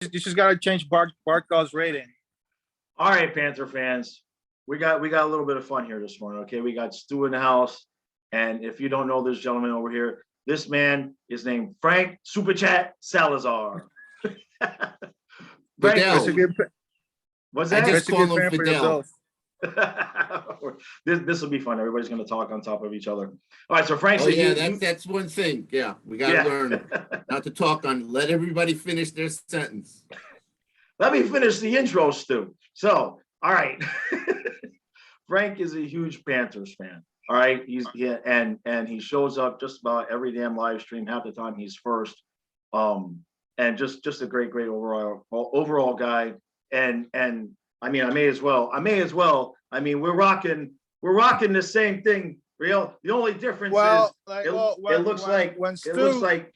You just gotta change Barkov's rating. All right, Panther fans, we got a little bit of fun here this morning. Okay, we got Stu in the house, and if you don't know this gentleman over here, this man is named Frank Super Chat Salazar. Fidel. What's I that? just call him Fidel. This will be fun. Everybody's going to talk on top of each other. All right, so Frank. Oh yeah, that's one thing. Yeah, we got to learn not to talk on. Let everybody finish their sentence. Let me finish the intro, Stu. So, all right, Frank is a huge Panthers fan. All right, and he shows up just about every damn live stream. Half the time he's first, and just a great overall guy. And I mean, I may as well. I mean, we're rocking the same thing. Real. The only difference is it looks like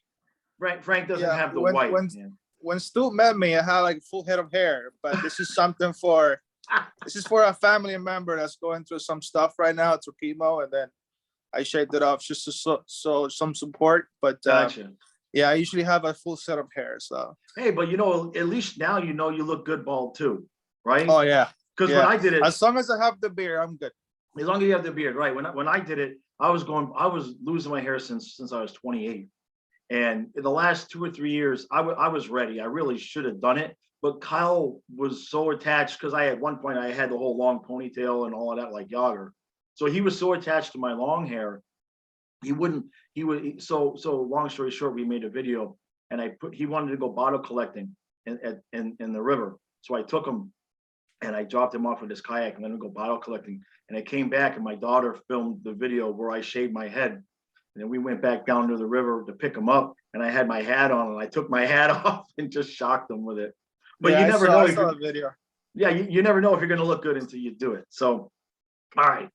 Frank doesn't have the white. When Stu met me, I had like full head of hair, but this is something for a family member that's going through some stuff right now through chemo, and then I shaved it off just to so some support. But gotcha. Yeah, I usually have a full set of hair. So hey, but at least now you look good bald too, right? Oh yeah, because when I did it, as long as I have the beard, I'm good. As long as you have the beard, right? When I did it, I was losing my hair since I was 28. And in the last 2 or 3 years, I was ready. I really should have done it. But Kyle was so attached because at one point I had the whole long ponytail and all of that like Yager. So he was so attached to my long hair. So long story short, we made a video and he wanted to go bottle collecting in the river. So I took him and I dropped him off with his kayak and let him go bottle collecting. And I came back and my daughter filmed the video where I shaved my head. And then we went back down to the river to pick him up, and I had my hat on, and I took my hat off and just shocked him with it. But you never know. I saw the video. Yeah, you never know if you're going to look good until you do it. So, all right.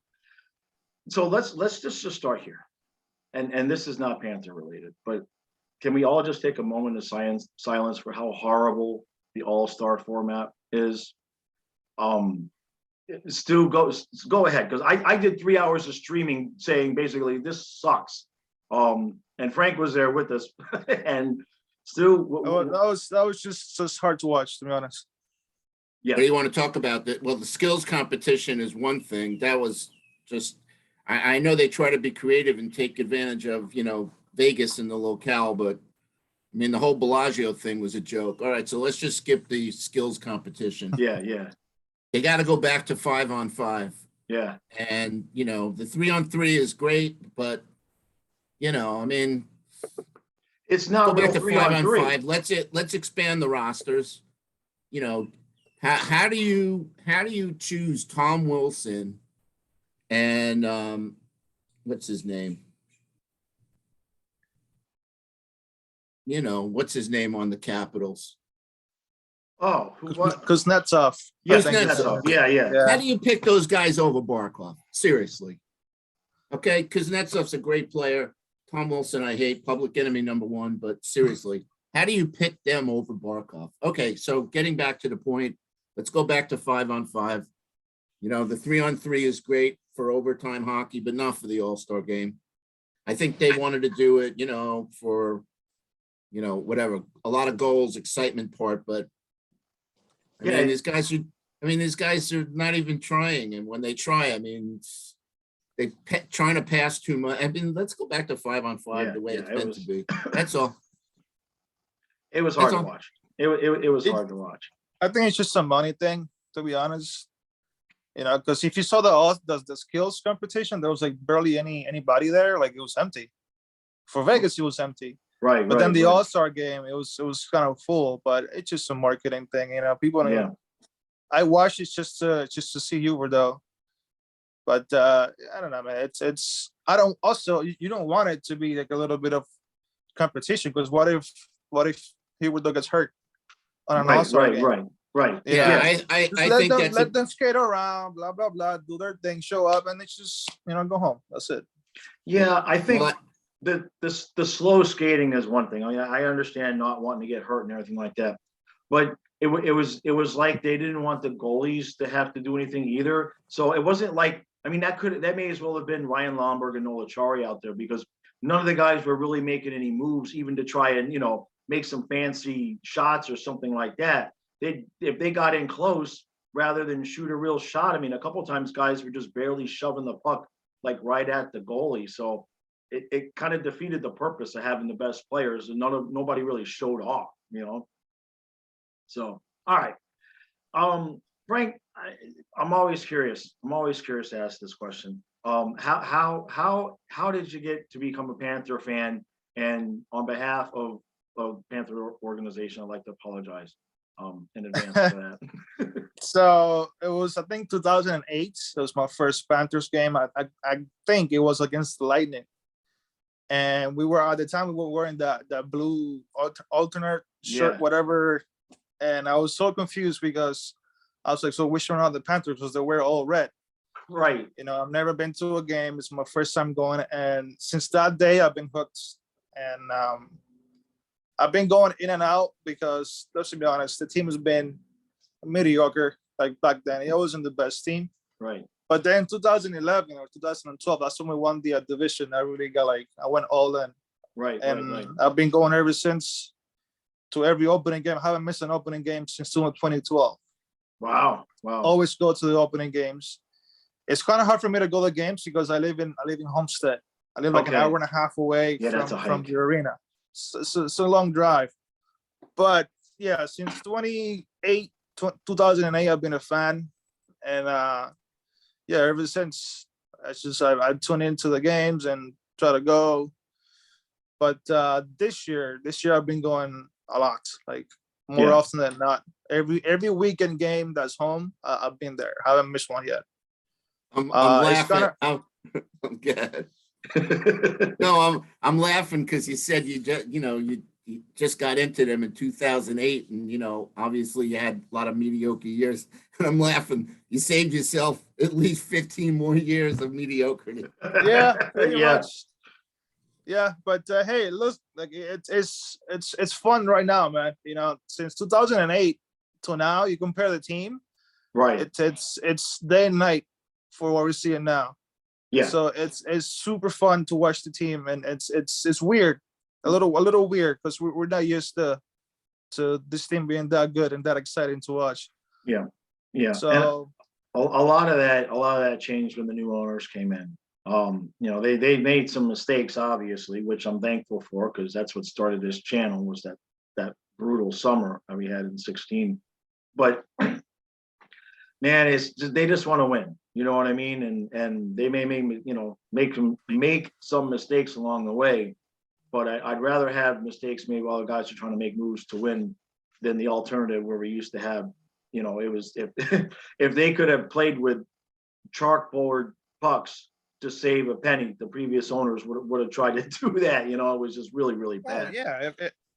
So let's just start here, and this is not Panther related, but can we all just take a moment of silence for how horrible the All-Star format is? Stu, go ahead, because I did 3 hours of streaming saying basically this sucks. And Frank was there with us, and Stu. That was just hard to watch, to be honest. Yeah. What do you want to talk about? That? Well, the skills competition is one thing. That was just. I know they try to be creative and take advantage of Vegas and the locale, but I mean the whole Bellagio thing was a joke. All right, so let's just skip the skills competition. Yeah. They got to go back to 5-on-5. Yeah. And, the 3-on-3 is great, but, I mean, it's not go back to 5-on-5. Let's expand the rosters. How do you choose Tom Wilson and what's his name? What's his name on the Capitals? Oh, Kuznetsov. Yeah, Kuznetsov. Yeah. How do you pick those guys over Barkov? Seriously. Okay, Kuznetsov's a great player. Tom Wilson, I hate, public enemy number one, but seriously, how do you pick them over Barkov? Okay, so getting back to the point, let's go back to 5-on-5. The 3-on-3 is great for overtime hockey, but not for the All-Star game. I think they wanted to do it, for, whatever, a lot of goals, excitement part, but I mean, these guys are not even trying. And when they try, I mean, they trying to pass too much. I mean, let's go back to 5-on-5 the way it's meant to be. That's all. It was hard to watch. It was hard to watch. I think it's just a money thing, to be honest. Because if you saw the skills competition, there was like barely anybody there. Like it was empty. For Vegas, it was empty. Right. But then the All-Star game, it was kind of full, but it's just a marketing thing, people. Yeah. I watched it just to see Hoover though, but I don't know, man. It's I don't also you don't want it to be like a little bit of competition because what if Hoover gets hurt on an All-Star game? Right. Yeah, I think let them skate around, blah blah blah, do their thing, show up, and it's just go home. That's it. Yeah, I think. The slow skating is one thing. I mean, I understand not wanting to get hurt and everything like that, but it was like they didn't want the goalies to have to do anything either. So it wasn't like, I mean, that may as well have been Ryan Lomberg and Nola Chari out there because none of the guys were really making any moves even to try and make some fancy shots or something like that. If they got in close rather than shoot a real shot. I mean, a couple of times guys were just barely shoving the puck like right at the goalie. So it kind of defeated the purpose of having the best players, and nobody really showed off, So, all right. Frank, I'm always curious. I'm always curious to ask this question. How did you get to become a Panther fan? And on behalf of Panther organization, I'd like to apologize in advance for that. So it was, I think, 2008. It was my first Panthers game. I think it was against the Lightning, and we were at the time we were wearing the blue alternate shirt, whatever. And I was so confused because I was like, so which one are the Panthers? Because they were all red. Right. I've never been to a game. It's my first time going, and since that day, I've been hooked. And I've been going in and out because, let's be honest, the team has been mediocre. Like back then, it wasn't the best team. Right. But then 2011 or 2012, that's when we won the division. I really I went all in. Right. And right. I've been going ever since to every opening game. I haven't missed an opening game since 2012. Wow. Always go to the opening games. It's kind of hard for me to go to games because I live in Homestead. I live like an hour and a half away from the arena. So it's a long drive. But yeah, since 2008, I've been a fan. And ever since, I tune into the games and try to go. But this year I've been going a lot, like more often than not. Every weekend game that's home, I've been there. I haven't missed one yet. I'm laughing. I'm good. No, I'm laughing because you said you just got into them in 2008, and obviously you had a lot of mediocre years. And I'm laughing. You saved yourself at least 15 more years of mediocrity. Yeah, pretty much. Yeah, but hey, look, like it's fun right now, man. Since 2008 to now, you compare the team, right? It's day and night for what we're seeing now. Yeah. So it's super fun to watch the team, and it's weird, a little weird because we're not used to this team being that good and that exciting to watch. Yeah. So and a lot of that changed when the new owners came in. They made some mistakes, obviously, which I'm thankful for, because that's what started this channel, was that brutal summer that we had in 2016. But man, they just want to win. You know what I mean? And they may make some mistakes along the way, but I'd rather have mistakes made while the guys are trying to make moves to win than the alternative where we used to have. It was if they could have played with chalkboard pucks to save a penny, the previous owners would have tried to do that. It was just really, really bad. Oh, yeah.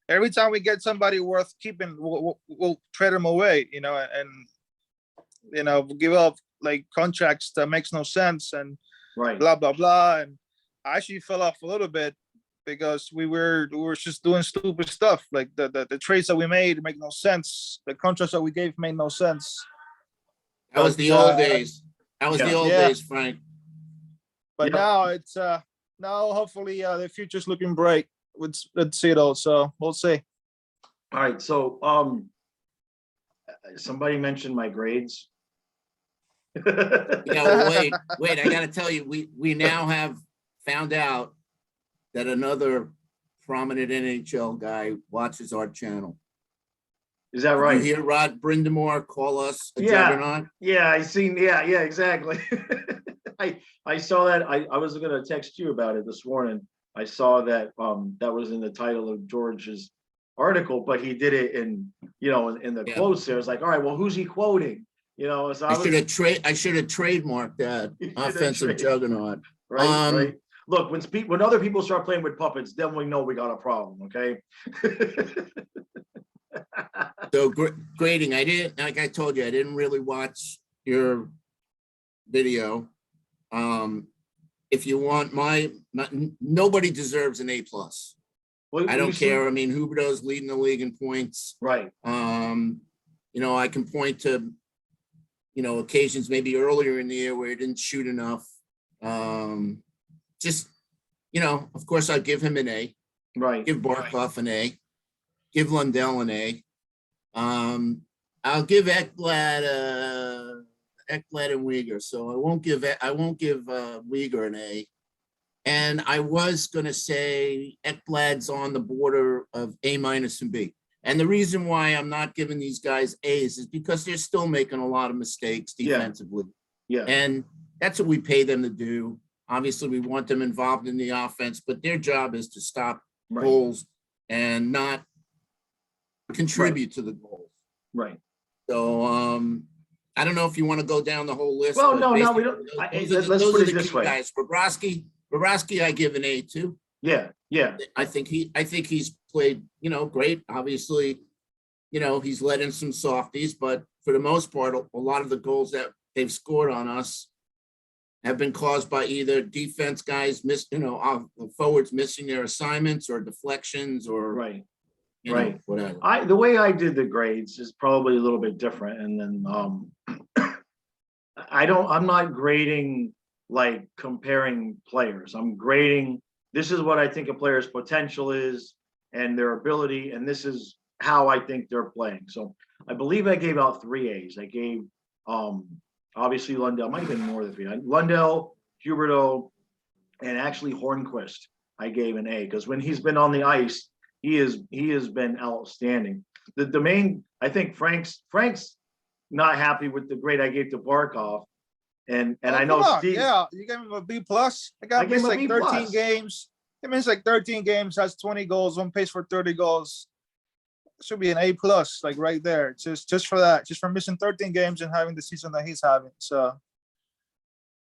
Every time we get somebody worth keeping, we'll trade them away, and give up like contracts that makes no sense and right, blah, blah, blah. And I actually fell off a little bit because we were just doing stupid stuff. Like the trades that we made make no sense. The contracts that we gave made no sense. That was the old days. That was the old days, Frank. But now it's now hopefully the future's looking bright with Seattle. So we'll see. All right. So somebody mentioned my grades. Wait, I gotta tell you, we now have found out that another prominent NHL guy watches our channel. Is that right? You hear Rod Brindamore call us a juggernaut? Yeah, I seen. Yeah, exactly. I saw that. I was going to text you about it this morning. I saw that that was in the title of George's article, but he did it in the quotes there. It's like, all right, well, who's he quoting? So I should have trademarked that offensive juggernaut. Right. Look, when other people start playing with puppets, then we know we got a problem. Okay. So grading, like I told you, I didn't really watch your video. If you want nobody deserves an A+. Well, I don't care. I mean, Huberdeau's leading the league in points. Right. I can point to, occasions maybe earlier in the year where he didn't shoot enough. Of course I'd give him an A. Right. Give Barkov an A. give Lundell an A. I'll give Ekblad and Uyghur, so I won't give Uyghur an A. And I was gonna say Ekblad's on the border of A- and B. And the reason why I'm not giving these guys A's is because they're still making a lot of mistakes defensively. Yeah. And that's what we pay them to do. Obviously, we want them involved in the offense, but their job is to stop goals and not contribute to the goals. Right. So I don't know if you want to go down the whole list. Well, no, we don't. Let's put it this way. Guys. Bobrovsky, I give an A to. Yeah. I think he's played, great. Obviously, he's let in some softies, but for the most part, a lot of the goals that they've scored on us have been caused by either defense guys forwards missing their assignments or deflections or whatever. The way I did the grades is probably a little bit different, and then I'm not grading like comparing players. I'm grading, this is what I think a player's potential is and their ability, and this is how I think they're playing. So I believe I gave out 3 A's. I gave obviously Lundell, might have been more than 3. Lundell, Huberdeau, and actually Hornquist, I gave an A, because when he's been on the ice, he has been outstanding. The main, I think Frank's not happy with the grade I gave to Barkov. And I know Steve. Yeah, you gave him a B plus. I gave him like 13 games. It means like 13 games, has 20 goals, on pace for 30 goals. It should be an A plus, like right there. Just for that, just for missing 13 games and having the season that he's having. So,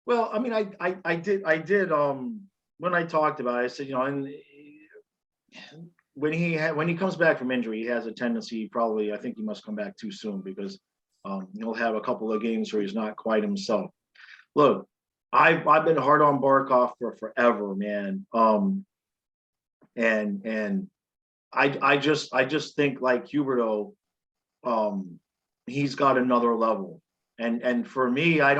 well, I mean, I did when I talked about it, I said, and when he comes back from injury, he has a tendency, I think he must come back too soon, because he'll have a couple of games where he's not quite himself. Look, I've been hard on Barkov for forever, man. And I just think like Huberdeau, he's got another level. And for me, I'm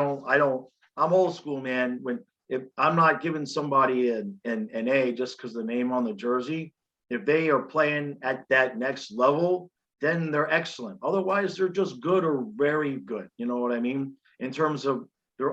old school, man. If I'm not giving somebody an A just because the name on the jersey, if they are playing at that next level, then they're excellent. Otherwise, they're just good or very good. You know what I mean? In terms of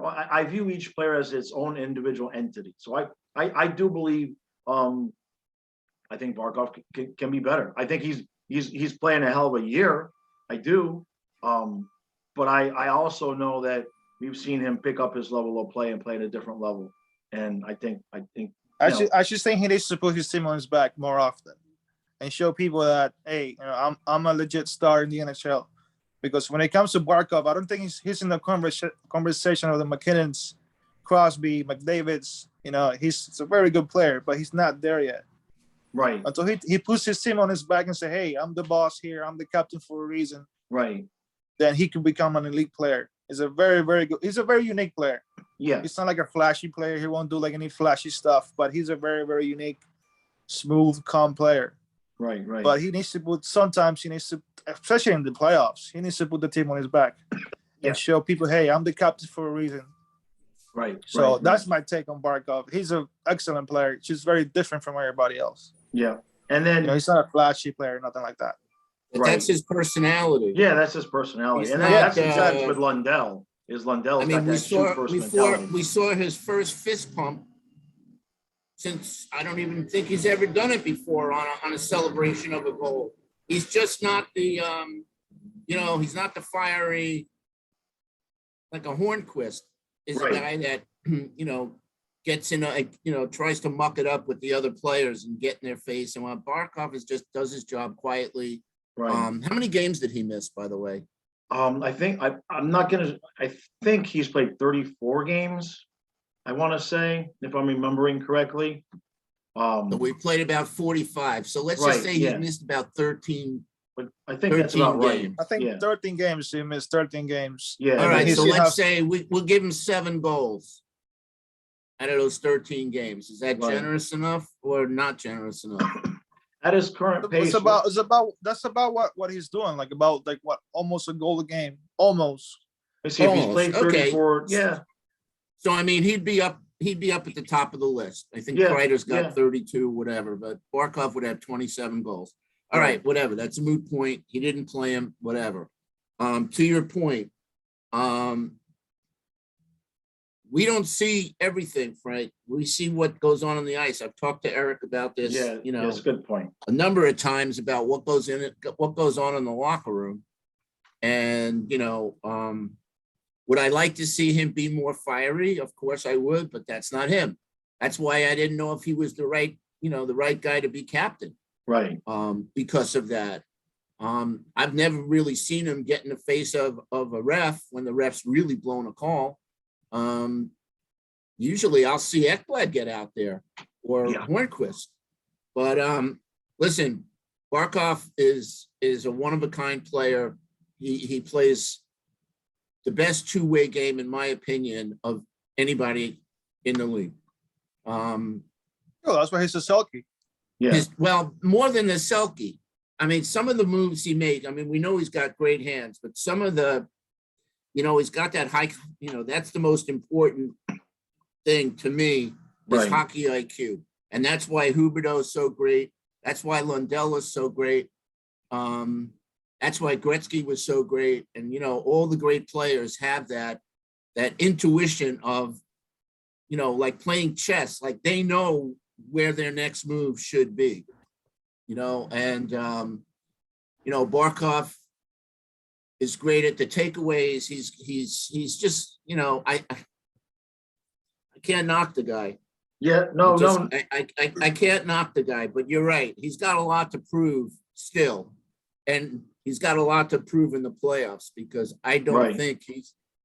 I view each player as its own individual entity. So I do believe I think Barkov can be better. I think he's playing a hell of a year. I do. But I also know that we've seen him pick up his level of play and play at a different level. And I just think he needs to put his team on his back more often and show people that, hey, I'm a legit star in the NHL. Because when it comes to Barkov, I don't think he's in the conversation of the McKinnons, Crosby, McDavids. He's a very good player, but he's not there yet. Right. Until he puts his team on his back and say, hey, I'm the boss here. I'm the captain for a reason. Right. Then he could become an elite player. He's a very, very good. He's a very unique player. Yeah. He's not like a flashy player. He won't do like any flashy stuff, but he's a very, very unique, smooth, calm player. Right. But sometimes he needs to, especially in the playoffs, he needs to put the team on his back and show people, hey, I'm the captain for a reason. Right. So that's my take on Barkov. He's an excellent player. Just very different from everybody else. Yeah. And then he's not a flashy player, nothing like that. Right. That's his personality. Yeah, that's his personality. And that's exactly with Lundell. We saw his first fist pump since I don't even think he's ever done it before on a celebration of a goal. He's just not the, he's not the fiery, like a Hornquist is a guy that, gets in, tries to muck it up with the other players and get in their face. And while Barkov just does his job quietly. Right. How many games did he miss, by the way? I think he's played 34 games. I want to say, if I'm remembering correctly. So we played about 45. So let's just say he missed about 13. But I think that's about right. Games. I think 13 games. He missed 13 games. Yeah. All right. So let's say we'll give him 7 goals out of those 13 games. Is that generous enough or not generous enough? At his current pace, that's about what he's doing. Like almost a goal a game. Almost. Let's see if he's played 34. Okay. Yeah. So I mean, he'd be up at the top of the list. I think Kreider's got 32, whatever, but Barkov would have 27 goals. All Right. right, whatever. That's a moot point. He didn't play him, whatever. To your point, we don't see everything, Frank. We see what goes on the ice. I've talked to Eric about this, Yeah, that's a good point. a number of times about what goes on in the locker room. And, would I like to see him be more fiery? Of course I would, but that's not him. That's why I didn't know if he was the right guy to be captain. Right. Because of that. I've never really seen him get in the face of a ref when the ref's really blown a call. Usually I'll see Ekblad get out there or Hornquist. But listen, Barkov is a one-of-a-kind player. He plays the best two-way game, in my opinion, of anybody in the league. Oh, that's why he's a Selkie. Yeah. Well, more than the Selkie. I mean, some of the moves he made, I mean, we know he's got great hands, but some of the, he's got that high, that's the most important thing to me is hockey IQ. And that's why Huberdeau is so great. That's why Lundell is so great. That's why Gretzky was so great. And, all the great players have that intuition of, like playing chess, like they know where their next move should be, and, Barkov is great at the takeaways. He's just, I can't knock the guy. Yeah, no. I can't knock the guy, but you're right. He's got a lot to prove still. And he's got a lot to prove in the playoffs because I don't think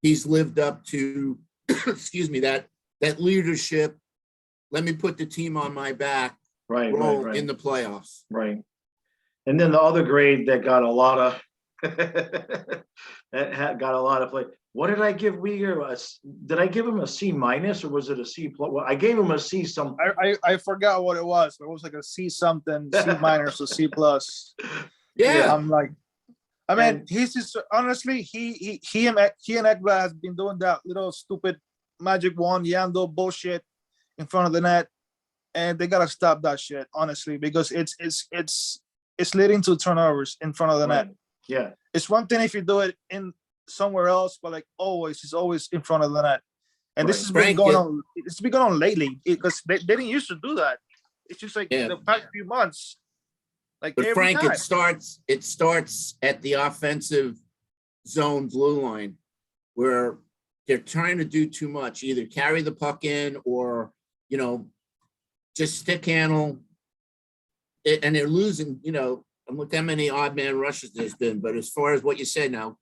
he's lived up to, excuse me, that leadership. Let me put the team on my back. Role in the playoffs. Right. And then the other grade that got a lot of got a lot of play. What did I give Uyghur? Did I give him a C minus or was it a C plus? Well, I gave him a C some. I forgot what it was. It was like a C something, C minus or C plus. Yeah. I'm like, I mean, he's just honestly, he and Ekblad has been doing that little stupid magic wand Yando bullshit in front of the net, and they gotta stop that shit, honestly, because it's leading to turnovers in front of the net. Yeah, it's one thing if you do it in somewhere else, but like it's always in front of the net, and this has been going on. It's been going on lately because they didn't used to do that. It's just like the past few months. Like, but Frank, time. It starts at the offensive zone blue line where they're trying to do too much, either carry the puck in or, just stick handle it, and they're losing, look how many odd man rushes there's been. But as far as what you said now,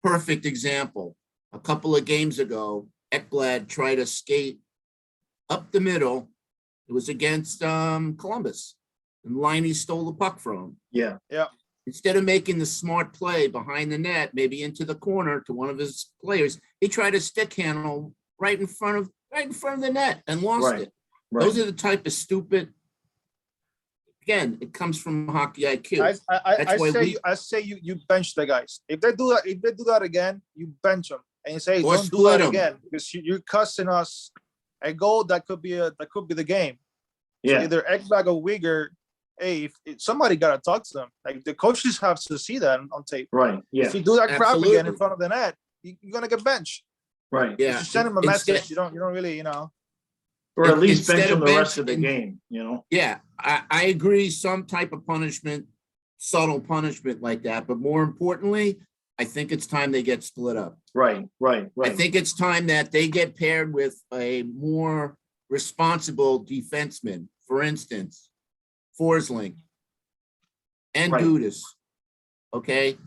perfect example. A couple of games ago, Ekblad tried to skate up the middle. It was against Columbus. And Liney stole the puck from him. Yeah. Instead of making the smart play behind the net, maybe into the corner to one of his players, he tried to stick handle right in front of the net and lost it. Right. Those are the type of stupid. Again, it comes from hockey IQ. I say you bench the guys. If they do that again, you bench them and you say don't do that again because you're cussing us a goal that could be the game. Yeah. So either Ekblad or Uyghur. Hey, if somebody got to talk to them. Like the coaches have to see that on tape. Right. Yeah. If you do that crap again in front of the net, you're gonna get benched. Right. Yeah. Just send them a message. You don't really, or at least bench them the rest of the game. Yeah, I agree. Some type of punishment, subtle punishment like that. But more importantly, I think it's time they get split up. Right. I think it's time that they get paired with a more responsible defenseman. For instance, Forsling and Gudis, okay?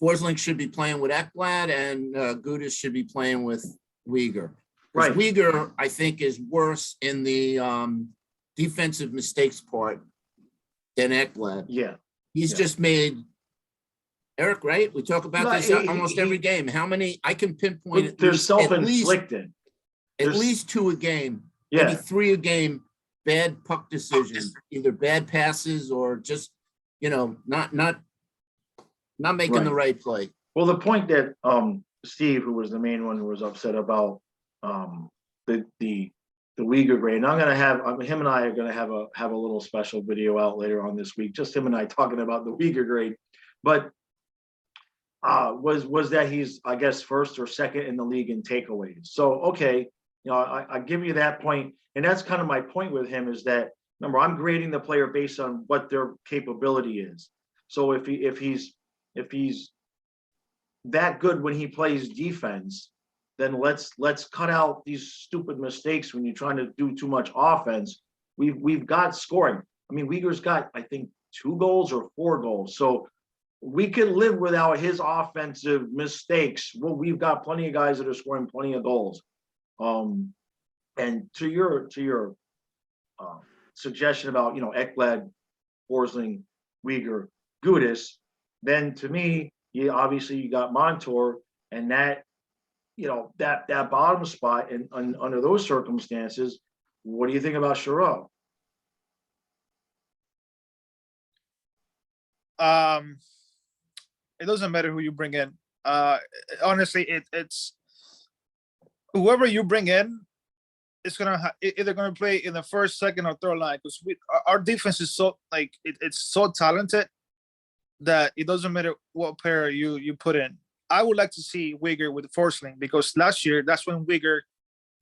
Forsling should be playing with Ekblad and Gudis should be playing with Uyghur. Right. Uyghur, I think, is worse in the defensive mistakes part than Ekblad. Yeah. He's just made, Eric, right? We talk about this almost every game. How many, I can pinpoint they're self-inflicted. At least 2 a game, maybe 3 a game. Bad puck decisions, either bad passes or just, not making the right play. Well, the point that Steve, who was the main one who was upset about the the Uyghur grade. And I'm gonna have him and I are gonna have a little special video out later on this week, just him and I talking about the Uyghur grade. But was that he's, I guess, first or second in the league in takeaways. So okay, I give you that point, and that's kind of my point with him is that remember I'm grading the player based on what their capability is. So if he's that good when he plays defense, then let's cut out these stupid mistakes when you're trying to do too much offense. We've got scoring. I mean, Uyghur's got, I think, 2 goals or 4 goals. So we can live without his offensive mistakes. Well, we've got plenty of guys that are scoring plenty of goals. And to your suggestion about, Ekblad, Forsling, Uyghur, Gudis, then to me, you got Montour, and that, that bottom spot, and under those circumstances, what do you think about Sherrod? It doesn't matter who you bring in. Honestly, it's whoever you bring in is either gonna play in the first, second, or third line, because our defense is so it's so talented that it doesn't matter what player you put in. I would like to see Uyghur with Forsling, because last year that's when Uyghur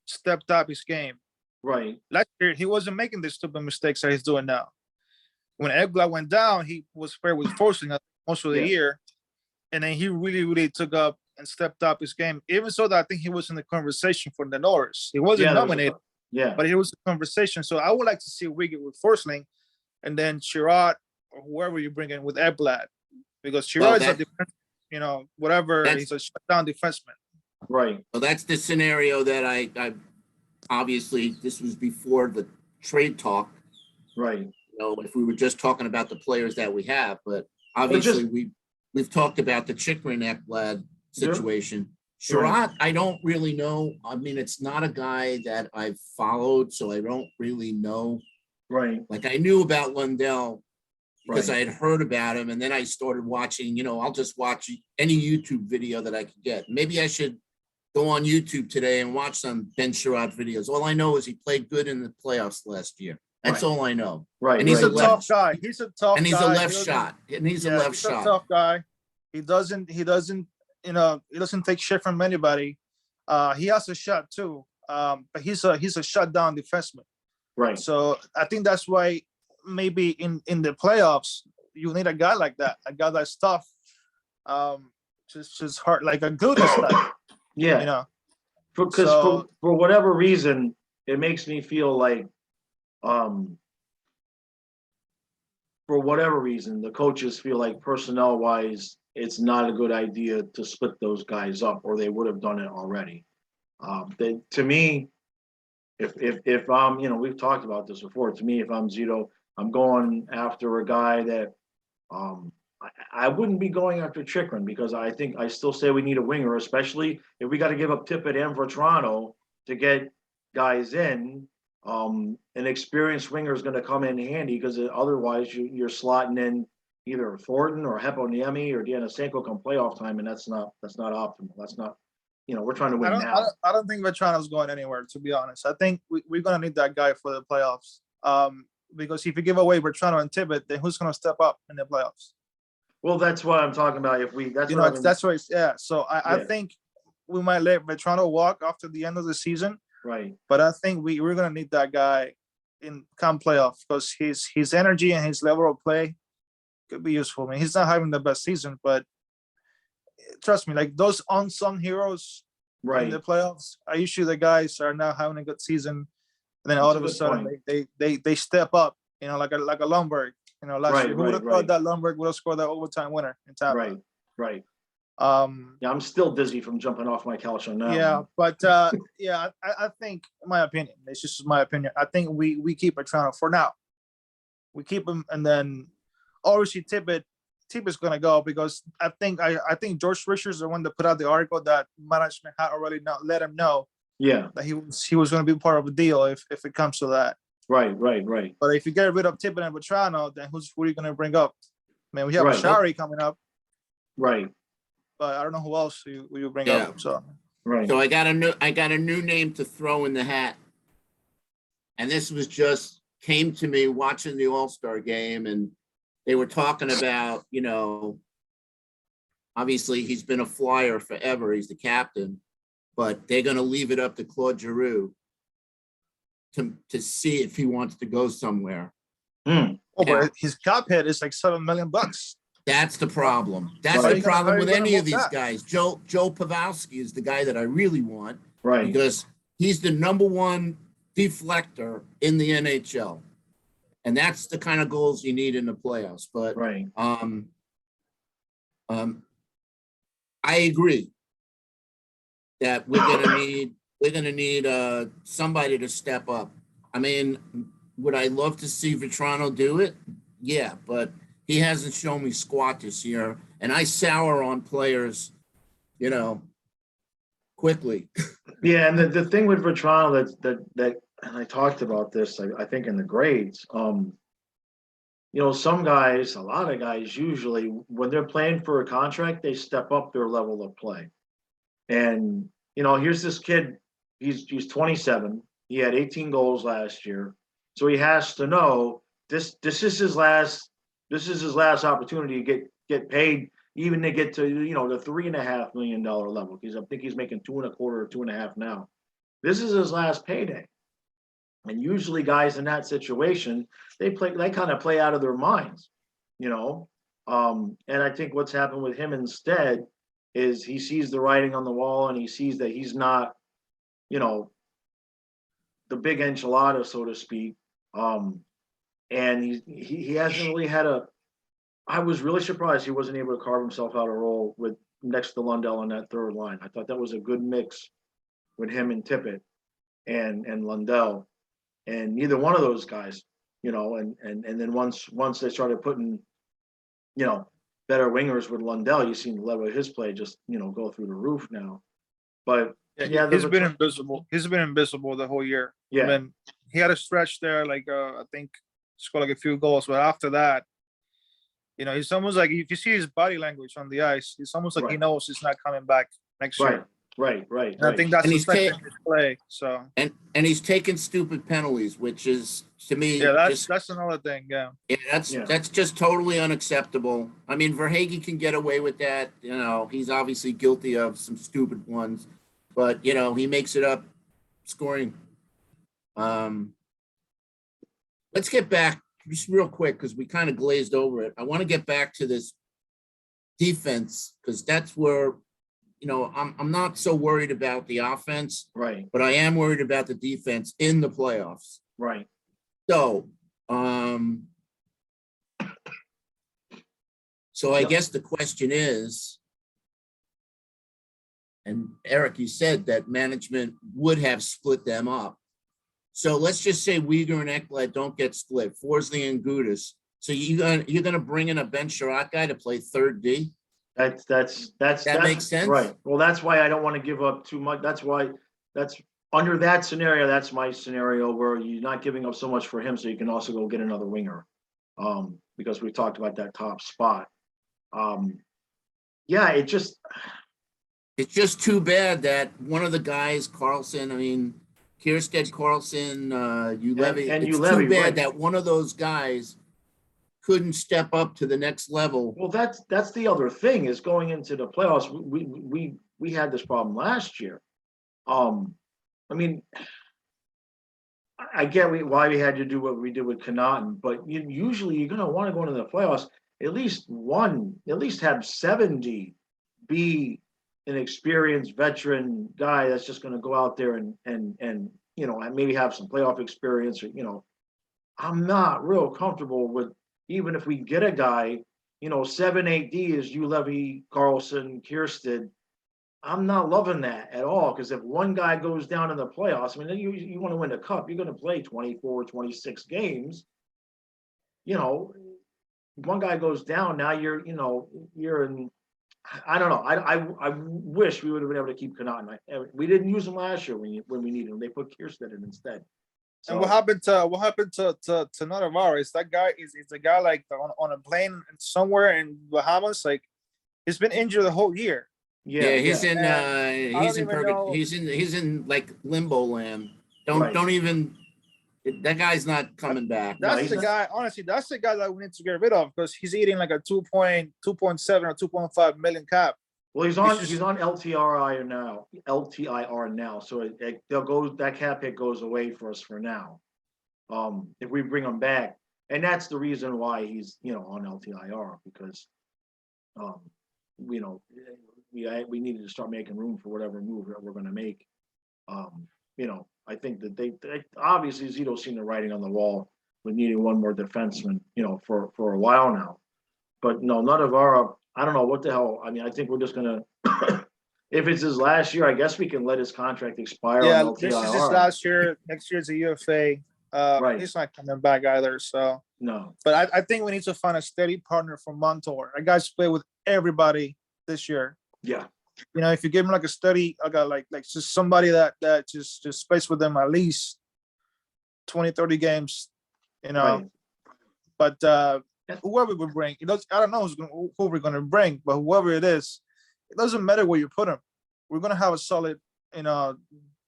stepped up his game. Right. Last year he wasn't making the stupid mistakes that he's doing now. When Ekblad went down, he was paired with Forsling most of the year, and then he really, really took up and stepped up his game. Even so, that I think he was in the conversation for the Norris. He wasn't nominated, but he was in the conversation. So I would like to see Uyghur with Forsling, and then Sherrod or whoever you bring in with Ekblad, because Sherrod is a defense, whatever. He's a shutdown defenseman. Right. Well, that's the scenario that I obviously, this was before the trade talk. Right. If we were just talking about the players that we have, but obviously we've talked about the Chikrin Ekblad situation. Sherrod, I don't really know. I mean, it's not a guy that I've followed, so I don't really know. Right. Like I knew about Lundell because I had heard about him, and then I started watching, I'll just watch any YouTube video that I could get. Maybe I should go on YouTube today and watch some Ben Sherrod videos. All I know is he played good in the playoffs last year. That's all I know. Right. And he's a tough guy. He's a tough guy. And he's a left shot. And he's a left shot. He's a tough guy. He doesn't, he doesn't take shit from anybody. He has a shot too. But he's a shutdown defenseman. Right. So I think that's why maybe in the playoffs, you need a guy like that, a guy that's tough. Just hard, like a good stuff. Yeah. Because for whatever reason, it makes me feel like, for whatever reason, the coaches feel like personnel wise, it's not a good idea to split those guys up, or they would have done it already. To me, if I'm, we've talked about this before. To me, if I'm Zito, I'm going after a guy that, I wouldn't be going after Chikrin, because I think I still say we need a winger, especially if we got to give up Tippett and for Toronto to get guys in. An experienced winger is going to come in handy, because otherwise you're slotting in either Thornton or Heponiemi or Dianasenko come playoff time, and that's not optimal. That's not, we're trying to win now. I don't think Vetrano's going anywhere, to be honest. I think we're going to need that guy for the playoffs. Because if you give away Vetrano and Tippett, then who's going to step up in the playoffs? Well, that's what I'm talking about. That's what it's, So I think we might let Vetrano walk after the end of the season. Right. But I think we're gonna need that guy in come playoff, because his energy and his level of play could be useful. I mean, he's not having the best season, but trust me, like those unsung heroes in the playoffs are usually the guys are now having a good season, and then all of a sudden they step up, like a Lundberg. Last year, who would have thought that Lundberg would have scored that overtime winner in Tampa? Right. I'm still dizzy from jumping off my couch on that. Yeah, but I think, my opinion, it's just my opinion, I think we keep Vetrano for now. We keep him, and then obviously Tippett's gonna go, because I think George Richards is the one that put out the article that management had already not let him know. Yeah. That he was going to be part of a deal if it comes to that. Right. But if you get rid of Tippett and Vetrano, then who are you going to bring up? Man, we have Shari coming up. Right. But I don't know who else you bring up. So So I got a new name to throw in the hat. and this was just came to me watching the All-Star game, and they were talking about, obviously he's been a Flyer forever. He's the captain, but they're going to leave it up to Claude Giroux to see if he wants to go somewhere. Hmm. Oh, but his cap hit is like $7 million. That's the problem. That's Right. the problem with How are you any gonna of these move that? guys. Joe Pavelski is the guy that I really want Right. because he's the #1 deflector in the NHL. And that's the kind of goals you need in the playoffs. But Right. I agree that we're gonna need somebody to step up. I mean, would I love to see Vetrano do it? Yeah, but he hasn't shown me squat this year, and I sour on players, quickly. Yeah, and the thing with Vetrano that and I talked about this, I think in the grades, some guys, a lot of guys usually when they're playing for a contract, they step up their level of play. And here's this kid, he's 27. He had 18 goals last year. So he has to know this is his last opportunity to get paid, even to get to the $3.5 million level, because I think he's making 2.25 or 2.5 now. This is his last payday. And usually guys in that situation, they kind of play out of their minds, and I think what's happened with him instead is he sees the writing on the wall, and he sees that he's not, the big enchilada, so to speak. And he hasn't really had I was really surprised he wasn't able to carve himself out a role with next to Lundell on that third line. I thought that was a good mix with him and Tippett and Lundell. And neither one of those guys, and then once they started putting, better wingers with Lundell, you seen the level of his play just, go through the roof now. But Yeah, he's been invisible. He's been invisible the whole year. Yeah. I mean, he had a stretch there, like I think scored like a few goals, but after that, he's almost like if you see his body language on the ice, it's almost like he Right. knows he's not coming back next Right, year. right. And I think that's And his play. So And he's taking stupid penalties, which is to me yeah, that's another thing. Yeah. that's just totally unacceptable. I mean, Verhaeghe can get away with that. He's obviously guilty of some stupid ones, but he makes it up scoring. Let's get back just real quick because we kind of glazed over it. I want to get back to this defense because that's where I'm not so worried about the offense, Right, but I am worried about the defense in the playoffs. right. So, I guess the question is, and Eric, you said that management would have split them up. So let's just say Uyghur and Ekblad don't get split, Forsling and Gudis. So you're gonna bring in a Ben Sherratt guy to play third D? That makes sense? Right. Well, that's why I don't want to give up too much. That's under that scenario. That's my scenario where you're not giving up so much for him, so you can also go get another winger. Because we talked about that top spot. Yeah, it's just too bad that one of the guys, Carlson, Kiersted, Carlson, Ulevy. And it's Ulevy, too bad right. that one of those guys couldn't step up to the next level. Well, that's the other thing is going into the playoffs. We had this problem last year. I get why we had to do what we did with Connaughton, but usually you're going to want to go into the playoffs. At least have 70 be an experienced veteran guy that's just going to go out there and maybe have some playoff experience. Or I'm not real comfortable with, even if we get a guy, 7-8 D is Ulevy, Carlson, Kiersted. I'm not loving that at all, because if one guy goes down in the playoffs, you want to win a cup, you're going to play 24, 26 games. One guy goes down, now you're in, I don't know. I wish we would have been able to keep Connaughton. We didn't use him last year when we needed him. They put Kiersted in instead. So, and what happened to Navarro? Is that guy is a guy like on a plane somewhere in Bahamas? Like he's been injured the whole year. Yeah, he's in And he's in like limbo land. Don't even That guy's not coming back. That's he's the not. guy. Honestly, that's the guy that we need to get rid of because he's eating like a 2.7 or 2.5 million cap. Well, he's just- on LTRI now, LTIR now. So they'll go, that cap hit goes away for us for now. If we bring him back, and that's the reason why he's, on LTIR, because, we needed to start making room for whatever move that we're going to make. I think that they obviously Zito's seen the writing on the wall with needing one more defenseman, for a while now. But no, none of our, I don't know what the hell. I mean, I think we're just gonna, if it's his last year, I guess we can let his contract expire. Yeah, on this is his LTIR. last year. Next year's a UFA. Right. He's not coming back either. So, No, but I think we need to find a steady partner for Montour. That guy's played with everybody this year. yeah, If you give him like a steady, like just somebody that just plays with them at least 20, 30 games, right. But whoever we bring, I don't know who we're going to bring, but whoever it is, it doesn't matter where you put him. We're going to have a solid,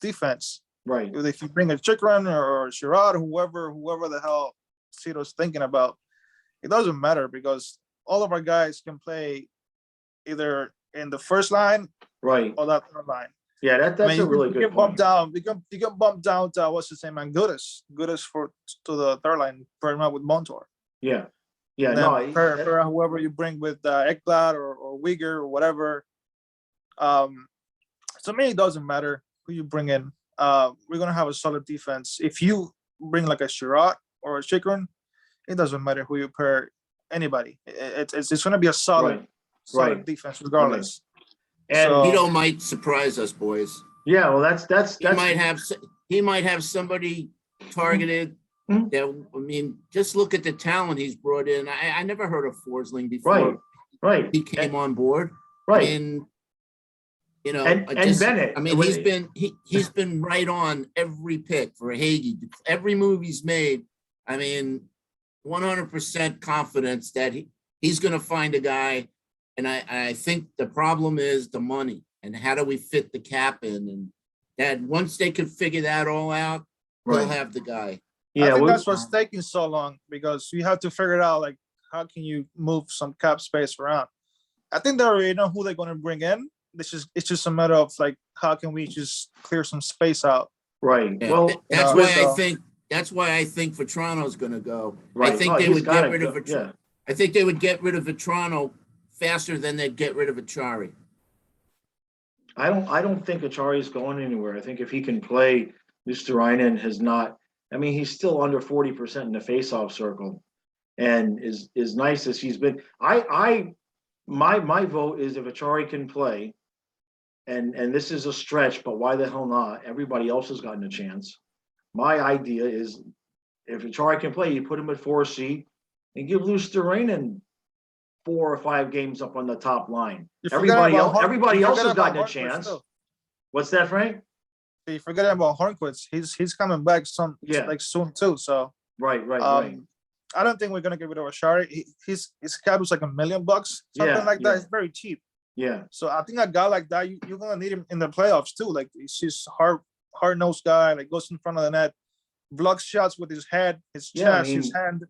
defense. Right. If you bring a Chikrin or Sherrod, whoever the hell Cito's thinking about, it doesn't matter because all of our guys can play either in the first line Right. or that third line. Yeah, that's a really you good get bumped point. down. You get bumped down to what's his name, man, Goodis to the third line, pretty much with Montour. Yeah. Yeah. Then for whoever you bring with Ekblad or Uyghur or whatever. To me, it doesn't matter who you bring in. We're gonna have a solid defense. If you bring like a Sherrod or a Chikrin, it doesn't matter who you pair anybody. It's gonna be a solid Right. defense regardless. And So- Vito might surprise us, boys. yeah, well, that's He might have somebody targeted. Mhm. That, I mean, just look at the talent he's brought in. I never heard of Forsling before right. he came on board. Right. And And Bennett. I mean, he's been right on every pick for Hagee. Every move he's made. I mean, 100% confidence that he's going to find a guy. And I think the problem is the money and how do we fit the cap in, and that once they can figure that all out, they'll have the guy. I think that's what's taking so long because you have to figure it out, like, how can you move some cap space around? I think they already know who they're going to bring in. It's just a matter of like, how can we just clear some space out? Right. Yeah, Well, that's why I think Vetrano's going to go. right. I think they would get rid of Vetrano. I think they would get rid of Vetrano faster than they'd get rid of Achari. I don't think Achari is going anywhere. I think if he can play, Mr. Reinen has not. I mean, he's still under 40% in the faceoff circle, and is nice as he's been. My vote is if Achari can play, and this is a stretch, but why the hell not? Everybody else has gotten a chance. My idea is if Achari can play, you put him at 4C and give Luster-Reinen 4 or 5 games up on the top line. Everybody else has gotten a chance. What's that, Frank? You forget about Hornquist. He's coming back soon too. So right. I don't think we're gonna get rid of Achari. His cap was like $1 million, something like that. It's very cheap. Yeah. So I think a guy like that, you're gonna need him in the playoffs too. Like he's just hard-nosed guy, like goes in front of the net, blocks shots with his head, his chest, his hand,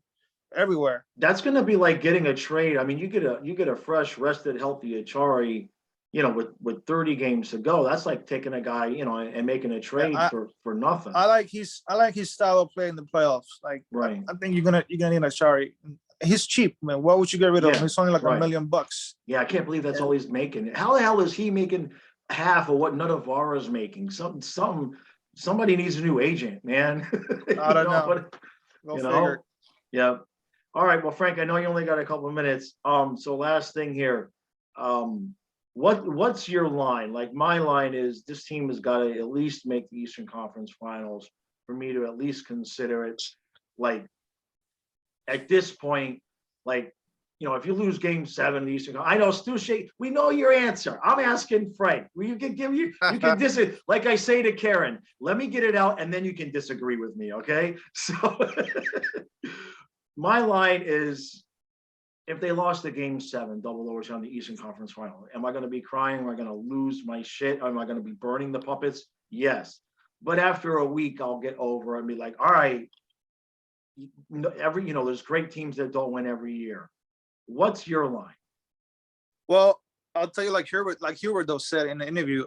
everywhere. That's gonna be like getting a trade. I mean, you get a fresh, rested, healthy Achari, with 30 games to go. That's like taking a guy, and making a trade for nothing. I like his style of play in the playoffs. Like, right. I think you're gonna need Achari. He's cheap, man. Why would you get rid of him? It's only like $1 million. Yeah, I can't believe that's all he's making. How the hell is he making half of what Nunavara's making? Somebody needs a new agent, man. I don't know. Go figure. Yeah. All right. Well, Frank, I know you only got a couple of minutes. So last thing here. What's your line? Like my line is this team has got to at least make the Eastern Conference Finals for me to at least consider it. Like at this point, like, if you lose game 7, the Eastern Conference, I know Stu Shea, we know your answer. I'm asking Frank. You can disagree. Like I say to Karen, let me get it out and then you can disagree with me. Okay. So my line is, if they lost the game 7, double overtime, the Eastern Conference Final, am I going to be crying? Am I going to lose my shit? Am I going to be burning the puppets? Yes. But after a week, I'll get over it and be like, all right, there's great teams that don't win every year. What's your line? Well, I'll tell you, like Hubert though said in the interview,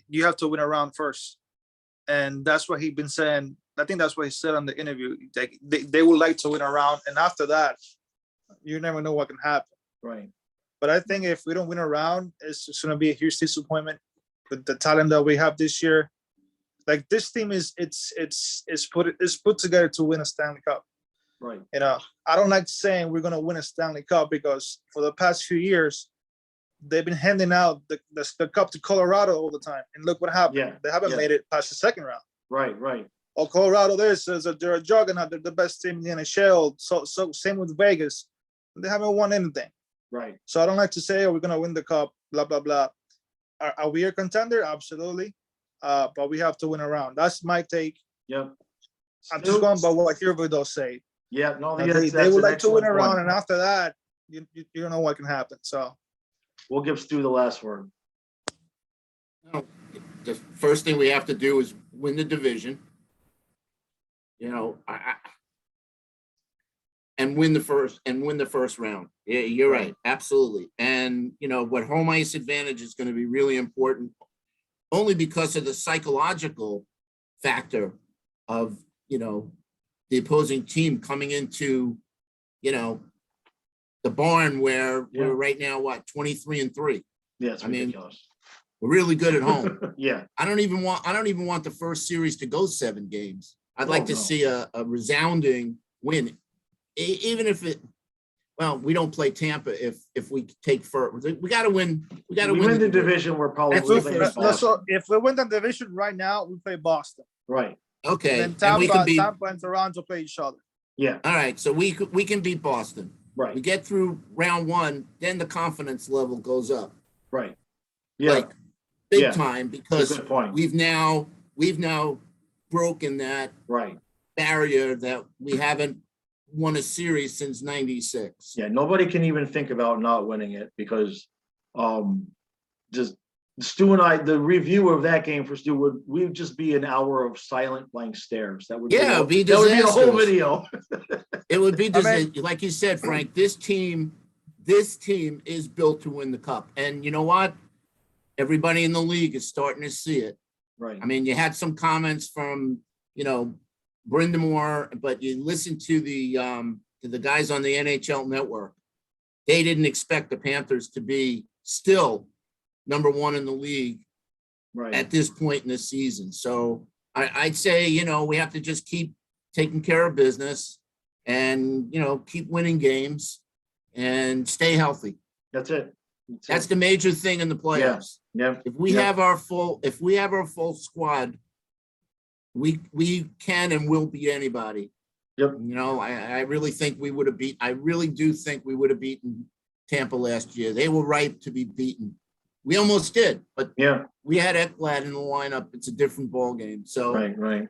you have to win a round first, and that's what he's been saying. I think that's what he said on the interview. They would like to win a round, and after that, you never know what can happen. Right. But I think if we don't win a round, it's just going to be a huge disappointment with the talent that we have this year. Like this team is put together to win a Stanley Cup. Right. You know, I don't like saying we're going to win a Stanley Cup because for the past few years, they've been handing out the cup to Colorado all the time. And look what happened. Yeah. They haven't made it past the second round. Right. Right. Oh, Colorado, they're a juggernaut. They're the best team in the NHL. So same with Vegas. They haven't won anything. Right. So I don't like to say, oh, we're going to win the cup, blah, blah, blah. Are we a contender? Absolutely. But we have to win a round. That's my take. Yep. I'm just going by what Hubert say. Yeah, no, They would like to win a round, and after that, you don't know what can happen. So we'll give Stu the last word. No, the first thing we have to do is win the division. You know, and win the first round. Yeah, you're right, absolutely. And you know what, home ice advantage is going to be really important, only because of the psychological factor of the opposing team coming into the barn where we're right now 23-3. Yeah, it's ridiculous. We're really good at home. Yeah. I don't even want the first series to go 7 games. I'd like to see a resounding win. Even if we don't play Tampa if we take first. We got to win. We got to win the division. We're probably if we win the division right now, we play Boston. Right. Okay. And then Tampa and Toronto play each other. Yeah. All right. So we can beat Boston. Right. We get through round 1, then the confidence level goes up. Right. Yeah. Like big time, because we've now broken that barrier that we haven't won a series since '96. Yeah, nobody can even think about not winning it because just Stu and I, the review of that game for Stu we'd just be an hour of silent blank stares. That would be the whole video. It would be like you said, Frank. This team is built to win the cup, and you know what? Everybody in the league is starting to see it. Right. I mean, you had some comments from Brindamore, but you listen to the guys on the NHL Network. They didn't expect the Panthers to be still number 1 in the league at this point in the season. So I'd say, we have to just keep taking care of business and, keep winning games and stay healthy. That's it. That's the major thing in the playoffs. Yeah. If we have our full squad, we can and will beat anybody. Yep. I really think we would have I really do think we would have beaten Tampa last year. They were ripe to be beaten. We almost did, but we had Ekblad in the lineup. It's a different ball game. So right.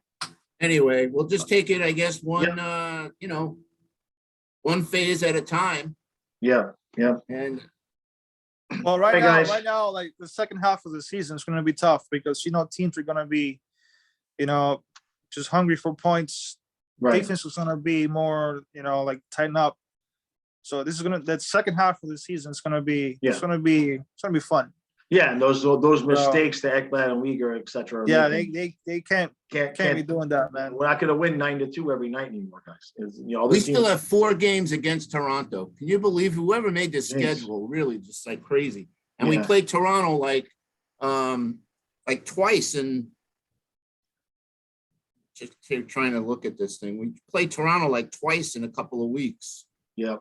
Anyway, we'll just take it, I guess, one phase at a time. Yeah. And well, right now, like the second half of the season is going to be tough because teams are going to be, just hungry for points. Right. Defense is going to be more, like tighten up. So that second half of the season is going to be, it's going to be fun. Yeah, and those mistakes to Ekblad and Uyghur, et cetera. Yeah, they can't be doing that, man. We're not going to win 9-2 every night anymore, guys. We still have 4 games against Toronto. Can you believe whoever made this schedule really just like crazy? And we played Toronto like twice, and just trying to look at this thing. We played Toronto like twice in a couple of weeks. Yep.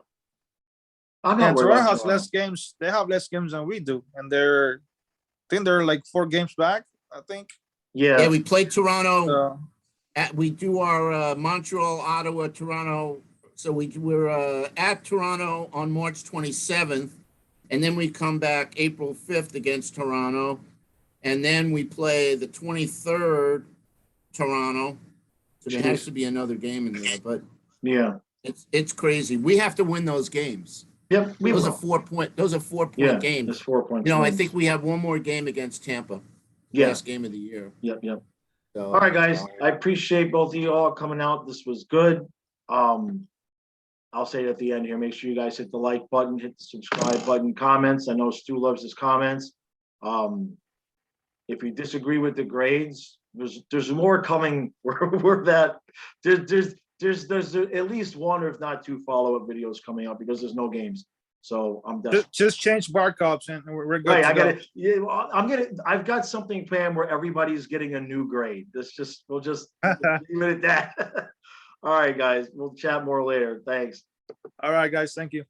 Toronto has less games. They have less games than we do, and I think they're like 4 games back. I think. Yeah, we played Toronto. We do our Montreal, Ottawa, Toronto. So we're at Toronto on March 27th, and then we come back April 5th against Toronto, and then we play the 23rd Toronto. So there has to be another game in there, but it's crazy. We have to win those games. Yep, those are 4-point games. It's 4 points. I think we have one more game against Tampa. Last game of the year. Yep. So, All right, guys, I appreciate both of you all coming out. This was good. I'll say it at the end here. Make sure you guys hit the like button, hit the subscribe button, comments. I know Stu loves his comments. If you disagree with the grades, there's more coming. We're that there's at least one, or if not two, follow-up videos coming up because there's no games. So I'm desperate. Just change bar cups and we're good. Right, to I go. got it. Yeah, I've got something planned where everybody's getting a new grade. We'll just leave it at that. All right, guys, we'll chat more later. Thanks. All right, guys. Thank you.